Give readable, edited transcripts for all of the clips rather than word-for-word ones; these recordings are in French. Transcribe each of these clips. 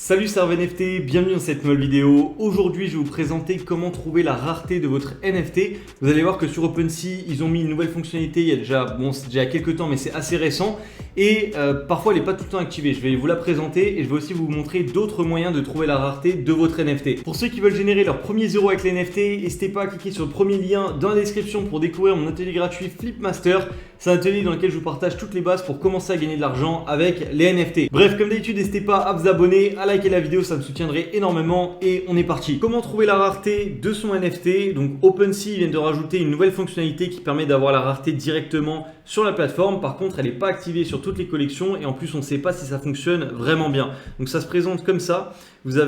Salut, c'est Hervé NFT, bienvenue dans cette nouvelle vidéo. Aujourd'hui, je vais vous présenter comment trouver la rareté de votre NFT. Vous allez voir que sur OpenSea, ils ont mis une nouvelle fonctionnalité il y a déjà, c'est déjà quelques temps, mais c'est assez récent. Et parfois, elle n'est pas tout le temps activée. Je vais vous la présenter et je vais aussi vous montrer d'autres moyens de trouver la rareté de votre NFT. Pour ceux qui veulent générer leur premier zéro avec les NFT, n'hésitez pas à cliquer sur le premier lien dans la description pour découvrir mon atelier gratuit Flipmaster. C'est un atelier dans lequel je vous partage toutes les bases pour commencer à gagner de l'argent avec les NFT. Bref, comme d'habitude, n'hésitez pas à vous abonner, à liker la vidéo, ça me soutiendrait énormément et on est parti. Comment trouver la rareté de son NFT? Donc OpenSea vient de rajouter une nouvelle fonctionnalité qui permet d'avoir la rareté directement sur la plateforme. Par contre, elle n'est pas activée sur toutes les collections et en plus, on ne sait pas si ça fonctionne vraiment bien. Donc ça se présente comme ça. Vous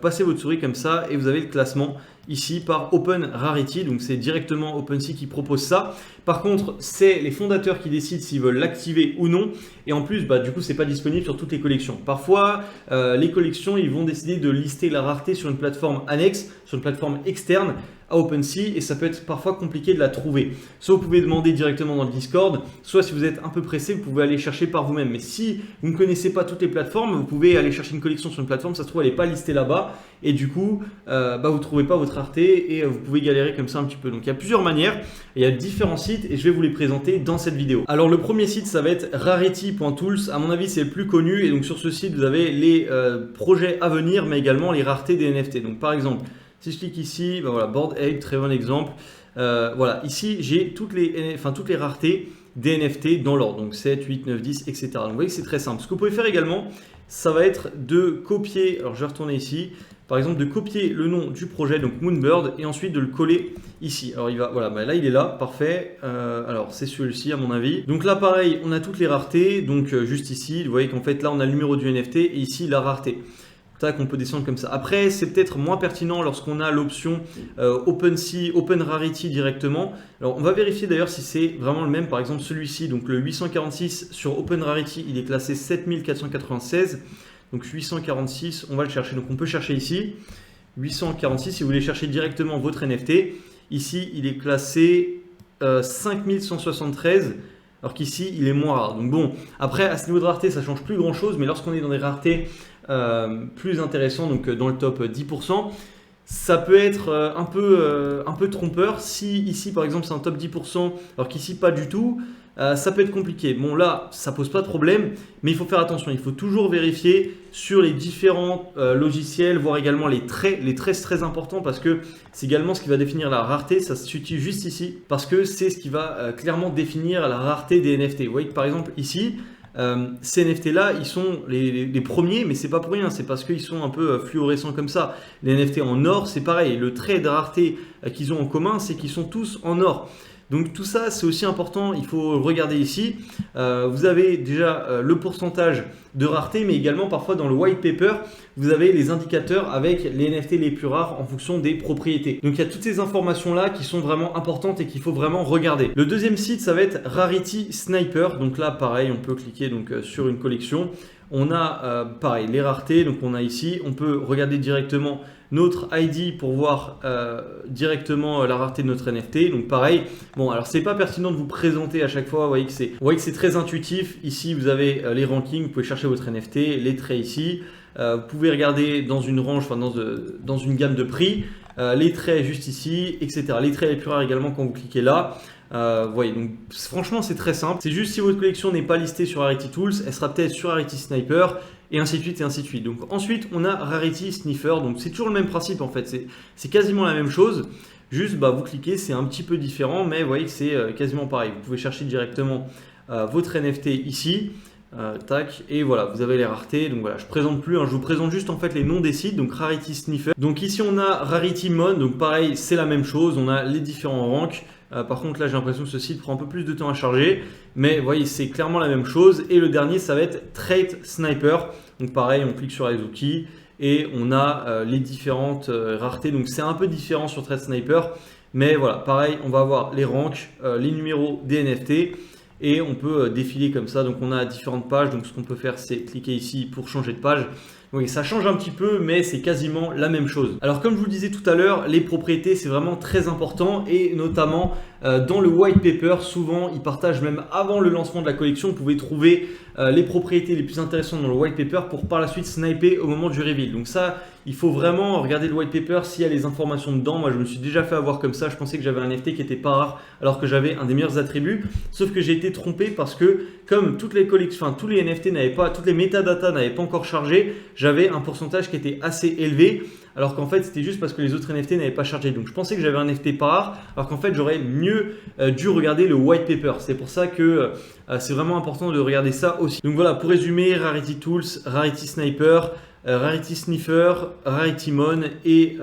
passez votre souris comme ça et vous avez le classement ici par Open Rarity, donc c'est directement OpenSea qui propose ça. Par contre, c'est les fondateurs qui décident s'ils veulent l'activer ou non. Et en plus, du coup, c'est pas disponible sur toutes les collections. Parfois, les collections, ils vont décider de lister la rareté sur une plateforme annexe, sur une plateforme externe à OpenSea et ça peut être parfois compliqué de la trouver. Soit vous pouvez demander directement dans le Discord, soit si vous êtes un peu pressé, vous pouvez aller chercher par vous-même. Mais si vous ne connaissez pas toutes les plateformes, vous pouvez aller chercher une collection sur une plateforme, ça se trouve elle n'est pas listée là-bas et du coup, vous ne trouvez pas votre rareté et vous pouvez galérer comme ça un petit peu. Donc il y a plusieurs manières, il y a différents sites et je vais vous les présenter dans cette vidéo. Alors le premier site, ça va être rarity.tools. À mon avis, c'est le plus connu et donc sur ce site, vous avez les projets à venir, mais également les raretés des NFT. Donc par exemple, si je clique ici, voilà, Bored Ape, très bon exemple. Voilà, ici j'ai toutes les raretés des NFT dans l'ordre, donc 7, 8, 9, 10, etc. Donc vous voyez que c'est très simple. Ce que vous pouvez faire également, ça va être de copier, alors je vais retourner ici, par exemple de copier le nom du projet, donc Moonbird, et ensuite de le coller ici. Alors voilà, là il est là, parfait. Alors c'est celui-ci à mon avis. Donc là pareil, on a toutes les raretés, donc juste ici, vous voyez qu'en fait là on a le numéro du NFT et ici la rareté. Tac, on peut descendre comme ça. Après, c'est peut-être moins pertinent lorsqu'on a l'option OpenSea, Open Rarity directement. Alors, on va vérifier d'ailleurs si c'est vraiment le même. Par exemple, celui-ci, donc le 846 sur Open Rarity, il est classé 7496. Donc 846, on va le chercher. Donc, on peut chercher ici. 846, si vous voulez chercher directement votre NFT. Ici, il est classé 5173. Alors qu'ici, il est moins rare. Donc bon, après, à ce niveau de rareté, ça ne change plus grand-chose. Mais lorsqu'on est dans des raretés plus intéressants, donc dans le top 10%, ça peut être un peu trompeur. Si ici, par exemple, c'est un top 10%, alors qu'ici, pas du tout, ça peut être compliqué. Bon, là, ça pose pas de problème, mais il faut faire attention. Il faut toujours vérifier sur les différents logiciels, voir également les traits. Les traits, c'est très important parce que c'est également ce qui va définir la rareté. Ça se situe juste ici parce que c'est ce qui va clairement définir la rareté des NFT. Vous voyez que par exemple ici, ces NFT là, ils sont les premiers, mais c'est pas pour rien, c'est parce qu'ils sont un peu fluorescents comme ça. Les NFT en or, c'est pareil. Le trait de rareté qu'ils ont en commun, c'est qu'ils sont tous en or. Donc tout ça, c'est aussi important, il faut regarder ici. Vous avez déjà le pourcentage de rareté, mais également parfois dans le white paper, vous avez les indicateurs avec les NFT les plus rares en fonction des propriétés. Donc il y a toutes ces informations-là qui sont vraiment importantes et qu'il faut vraiment regarder. Le deuxième site, ça va être Rarity Sniper. Donc là, pareil, on peut cliquer sur une collection. On a pareil les raretés, donc on a ici, on peut regarder directement notre ID pour voir directement la rareté de notre NFT. Donc pareil, bon alors c'est pas pertinent de vous présenter à chaque fois, vous voyez que c'est très intuitif. Ici vous avez les rankings, vous pouvez chercher votre NFT, les traits ici. Vous pouvez regarder dans une range, dans une gamme de prix, les traits juste ici, etc. Les traits les plus rares également quand vous cliquez là. Vous voyez, donc franchement c'est très simple. C'est juste si votre collection n'est pas listée sur Rarity Tools, elle sera peut-être sur Rarity Sniper et ainsi de suite et ainsi de suite. Donc ensuite on a Rarity Sniffer, donc c'est toujours le même principe en fait, c'est quasiment la même chose. Juste vous cliquez, c'est un petit peu différent, mais vous voyez que c'est quasiment pareil. Vous pouvez chercher directement votre NFT ici. Tac, et voilà, vous avez les raretés. Donc voilà, je présente plus, je vous présente juste en fait les noms des sites. Donc Rarity Sniffer. Donc ici on a Rarity Mon, donc pareil, c'est la même chose. On a les différents ranks. Par contre là j'ai l'impression que ce site prend un peu plus de temps à charger, mais vous voyez c'est clairement la même chose. Et le dernier ça va être Trait Sniper. Donc pareil, on clique sur les outils et on a les différentes raretés. Donc c'est un peu différent sur Trait Sniper, mais voilà, pareil, on va avoir les ranks, les numéros des NFT. Et on peut défiler comme ça, donc on a différentes pages. Donc ce qu'on peut faire, c'est cliquer ici pour changer de page. Oui, ça change un petit peu, mais c'est quasiment la même chose. Alors comme je vous le disais tout à l'heure, les propriétés c'est vraiment très important et notamment dans le white paper, souvent ils partagent même avant le lancement de la collection, vous pouvez trouver les propriétés les plus intéressantes dans le white paper pour par la suite sniper au moment du reveal. Donc ça, il faut vraiment regarder le white paper s'il y a les informations dedans. Moi je me suis déjà fait avoir comme ça, je pensais que j'avais un NFT qui était pas rare alors que j'avais un des meilleurs attributs, sauf que j'ai été trompé parce que comme toutes les collections, enfin tous les NFT n'avaient pas, toutes les métadatas n'avaient pas encore chargé, j'avais un pourcentage qui était assez élevé, alors qu'en fait c'était juste parce que les autres NFT n'avaient pas chargé. Donc je pensais que j'avais un NFT pas rare, alors qu'en fait j'aurais mieux dû regarder le white paper. C'est pour ça que c'est vraiment important de regarder ça aussi. Donc voilà, pour résumer, Rarity Tools, Rarity Sniper, Rarity Sniffer, Rarity Mon et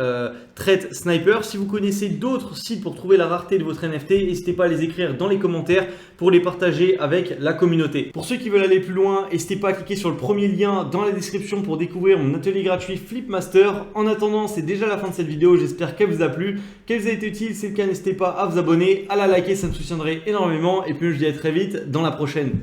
Threat Sniper. Si vous connaissez d'autres sites pour trouver la rareté de votre NFT, n'hésitez pas à les écrire dans les commentaires pour les partager avec la communauté. Pour ceux qui veulent aller plus loin, n'hésitez pas à cliquer sur le premier lien dans la description pour découvrir mon atelier gratuit Flipmaster. En attendant, c'est déjà la fin de cette vidéo, j'espère qu'elle vous a plu, qu'elle vous a été utile. Si c'est le cas, n'hésitez pas à vous abonner, à la liker, ça me soutiendrait énormément. Et puis je vous dis à très vite dans la prochaine.